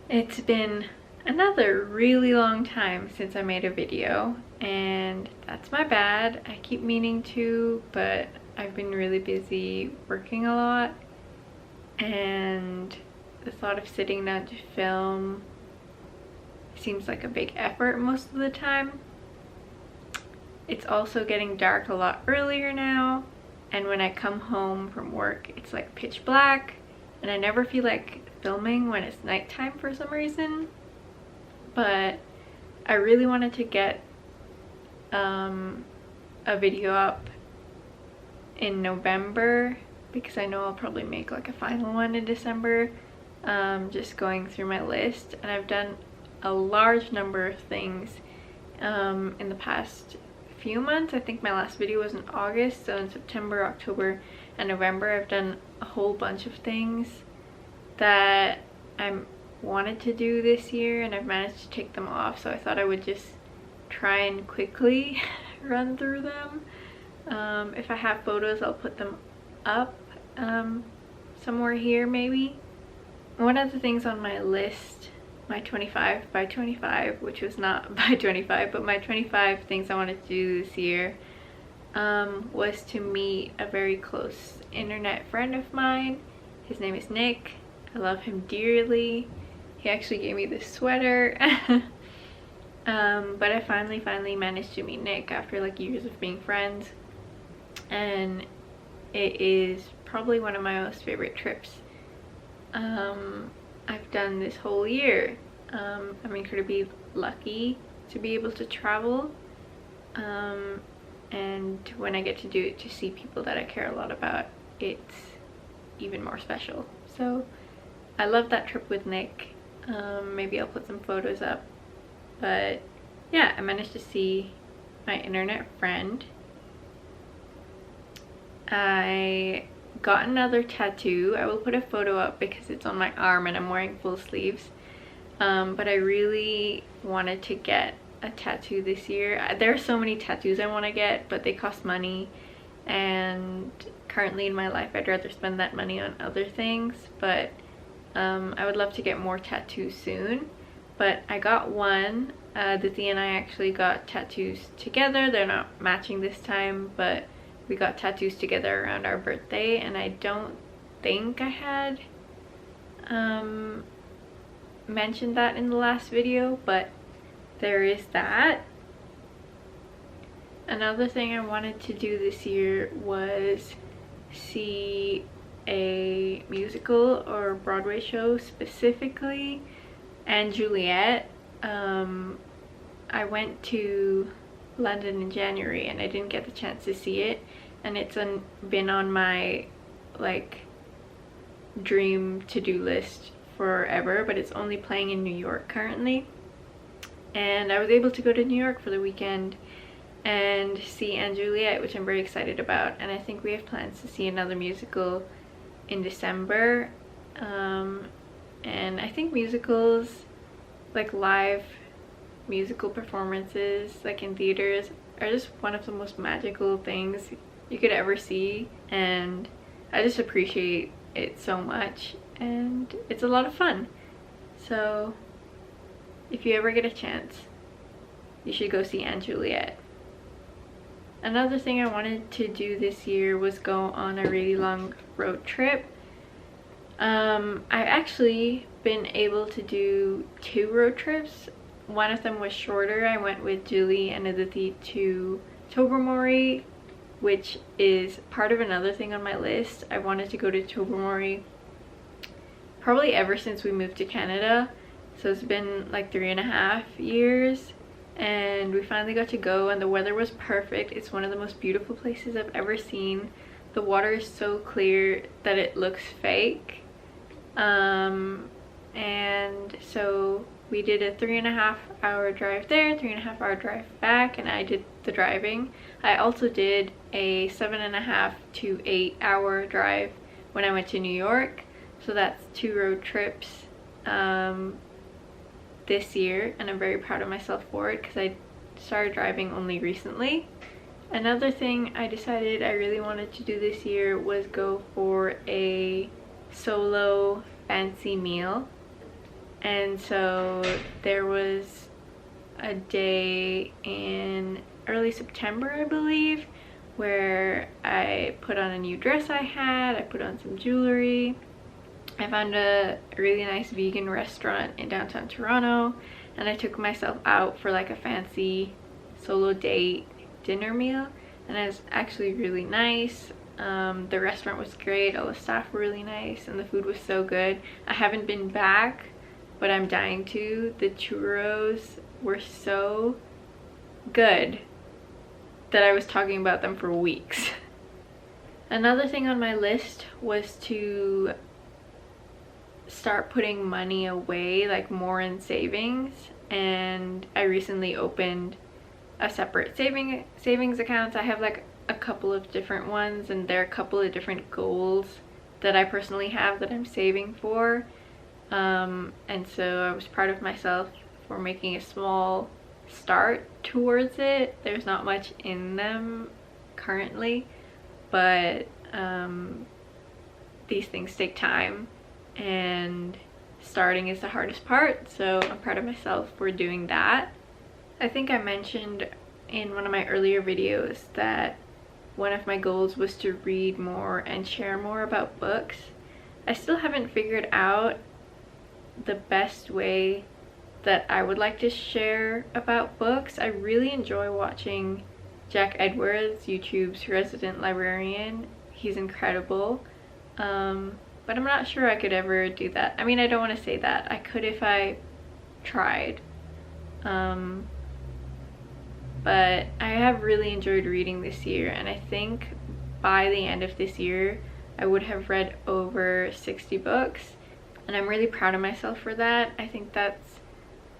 It's been another really long time since I made a video, and that's my bad. I keep meaning to, but I've been really busy working a lot, and the thought of sitting down to film seems like a big effort most of the time. It's also getting dark a lot earlier now, and when I come home from work it's like pitch black, and I never feel like filming when it's nighttime for some reason. But I really wanted to get a video up in November because I know I'll probably make like a final one in December, just going through my list. And I've done a large number of things in the past few months. I think my last video was in August, so in September, October, and November I've done a whole bunch of things that I wanted to do this year, and I've managed to take them off, so I thought I would just try and quickly run through them. If I have photos, I'll put them up somewhere here maybe. One of the things on my list, my 25 by 25, which was not by 25, but my 25 things I wanted to do this year, was to meet a very close internet friend of mine. His name is Nick. I love him dearly. He actually gave me this sweater. But I finally managed to meet Nick after like years of being friends, and it is probably one of my most favorite trips I've done this whole year. I'm incredibly lucky to be able to travel, and when I get to do it to see people that I care a lot about, it's even more special. So I love that trip with Nick. Maybe I'll put some photos up, but yeah, I managed to see my internet friend. I got another tattoo. I will put a photo up because it's on my arm and I'm wearing full sleeves, but I really wanted to get a tattoo this year. There are so many tattoos I want to get, but they cost money, and currently in my life I'd rather spend that money on other things. But I would love to get more tattoos soon, but I got one. Dithya and I actually got tattoos together. They're not matching this time, but we got tattoos together around our birthday, and I don't think I had mentioned that in the last video, but there is that. Another thing I wanted to do this year was see a musical or Broadway show, specifically & Juliet. I went to London in January and I didn't get the chance to see it, and it's been on my like dream to-do list forever, but it's only playing in New York currently, and I was able to go to New York for the weekend and see & Juliet, which I'm very excited about. And I think we have plans to see another musical in December, and I think musicals, like live musical performances like in theaters, are just one of the most magical things you could ever see, and I just appreciate it so much, and it's a lot of fun. So if you ever get a chance, you should go see & Juliet. Another thing I wanted to do this year was go on a really long road trip. I've actually been able to do 2 road trips. One of them was shorter. I went with Julie and Aditi to Tobermory, which is part of another thing on my list. I wanted to go to Tobermory probably ever since we moved to Canada, so it's been like 3.5 years, and we finally got to go, and the weather was perfect. It's one of the most beautiful places I've ever seen. The water is so clear that it looks fake, and so we did a 3.5-hour drive there, 3.5-hour drive back, and I did the driving. I also did a 7.5 to 8-hour drive when I went to New York, so that's 2 road trips this year, and I'm very proud of myself for it because I started driving only recently. Another thing I decided I really wanted to do this year was go for a solo fancy meal. And so there was a day in early September, I believe, where I put on a new dress I had, I put on some jewelry. I found a really nice vegan restaurant in downtown Toronto, and I took myself out for like a fancy solo date dinner meal, and it was actually really nice. The restaurant was great, all the staff were really nice, and the food was so good. I haven't been back, but I'm dying to. The churros were so good that I was talking about them for weeks. Another thing on my list was to start putting money away, like more in savings, and I recently opened a separate savings account. I have like a couple of different ones, and there are a couple of different goals that I personally have that I'm saving for, and so I was proud of myself for making a small start towards it. There's not much in them currently, but these things take time, and starting is the hardest part, so I'm proud of myself for doing that. I think I mentioned in one of my earlier videos that one of my goals was to read more and share more about books. I still haven't figured out the best way that I would like to share about books. I really enjoy watching Jack Edwards, YouTube's resident librarian. He's incredible. But I'm not sure I could ever do that. I mean, I don't want to say that. I could if I tried. But I have really enjoyed reading this year, and I think by the end of this year I would have read over 60 books, and I'm really proud of myself for that. I think that's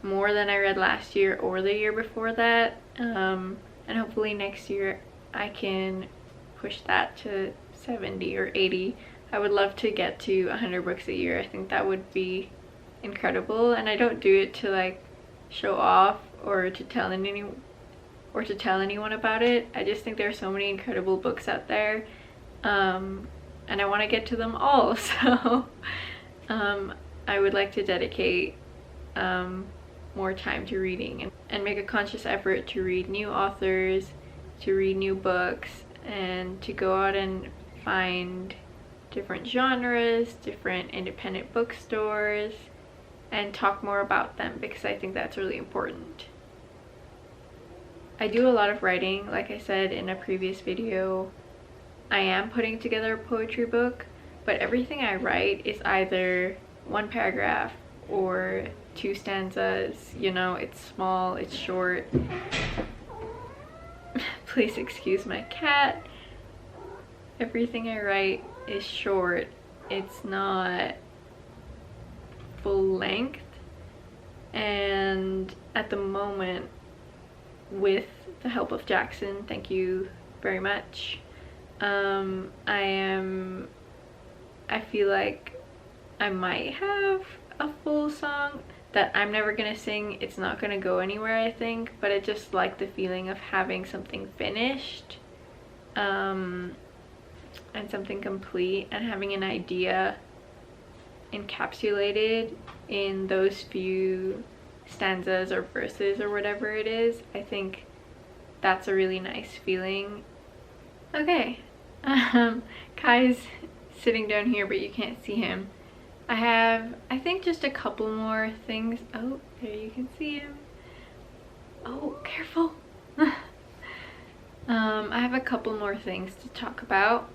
more than I read last year or the year before that, and hopefully next year I can push that to 70 or 80. I would love to get to 100 books a year. I think that would be incredible, and I don't do it to like show off or to tell anyone about it. I just think there are so many incredible books out there, and I want to get to them all. So I would like to dedicate more time to reading and make a conscious effort to read new authors, to read new books, and to go out and find different genres, different independent bookstores, and talk more about them, because I think that's really important. I do a lot of writing. Like I said in a previous video, I am putting together a poetry book, but everything I write is either one paragraph or 2 stanzas. You know, it's small, it's short. Please excuse my cat. Everything I write is short. It's not full length, and at the moment, with the help of Jackson, thank you very much, I feel like I might have a full song that I'm never gonna sing. It's not gonna go anywhere, I think, but I just like the feeling of having something finished, and something complete, and having an idea encapsulated in those few stanzas or verses or whatever it is. I think that's a really nice feeling. Okay, Kai's sitting down here, but you can't see him. I have, I think, just a couple more things. Oh, there you can see him. Oh, careful. I have a couple more things to talk about.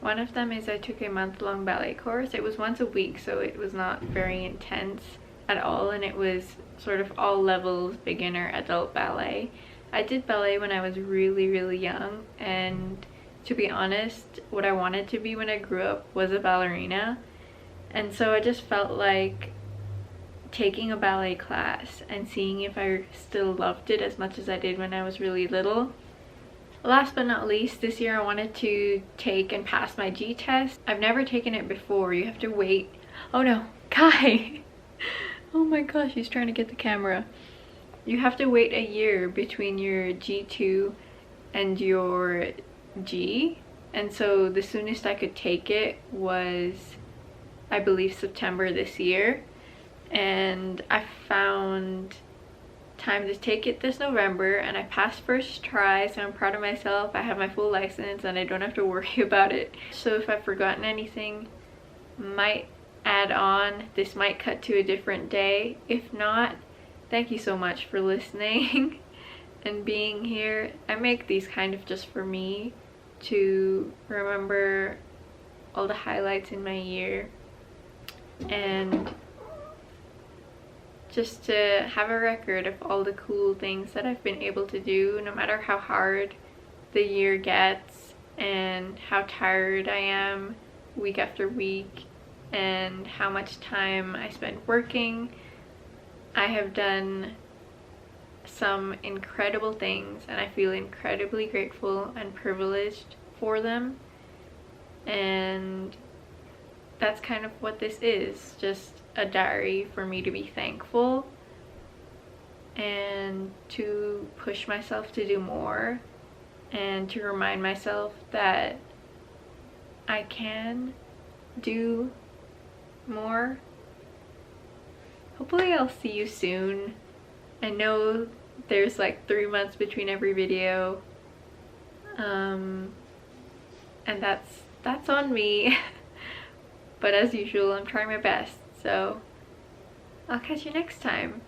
One of them is I took a month-long ballet course. It was once a week, so it was not very intense at all, and it was sort of all levels, beginner, adult ballet. I did ballet when I was really young, and to be honest, what I wanted to be when I grew up was a ballerina, and so I just felt like taking a ballet class and seeing if I still loved it as much as I did when I was really little. Last but not least, this year I wanted to take and pass my G test. I've never taken it before. You have to wait. Oh no, Kai! Oh my gosh, he's trying to get the camera. You have to wait a year between your G2 and your G, and so the soonest I could take it was, I believe, September this year. and I found time to take it this November, and I passed first try, so I'm proud of myself. I have my full license and I don't have to worry about it. So if I've forgotten anything, might add on. This might cut to a different day. If not, thank you so much for listening and being here. I make these kind of just for me, to remember all the highlights in my year and just to have a record of all the cool things that I've been able to do, no matter how hard the year gets and how tired I am week after week and how much time I spend working. I have done some incredible things and I feel incredibly grateful and privileged for them, and that's kind of what this is, just a diary for me to be thankful and to push myself to do more and to remind myself that I can do more. Hopefully I'll see you soon. I know there's like 3 months between every video, and that's on me. But as usual, I'm trying my best, so I'll catch you next time.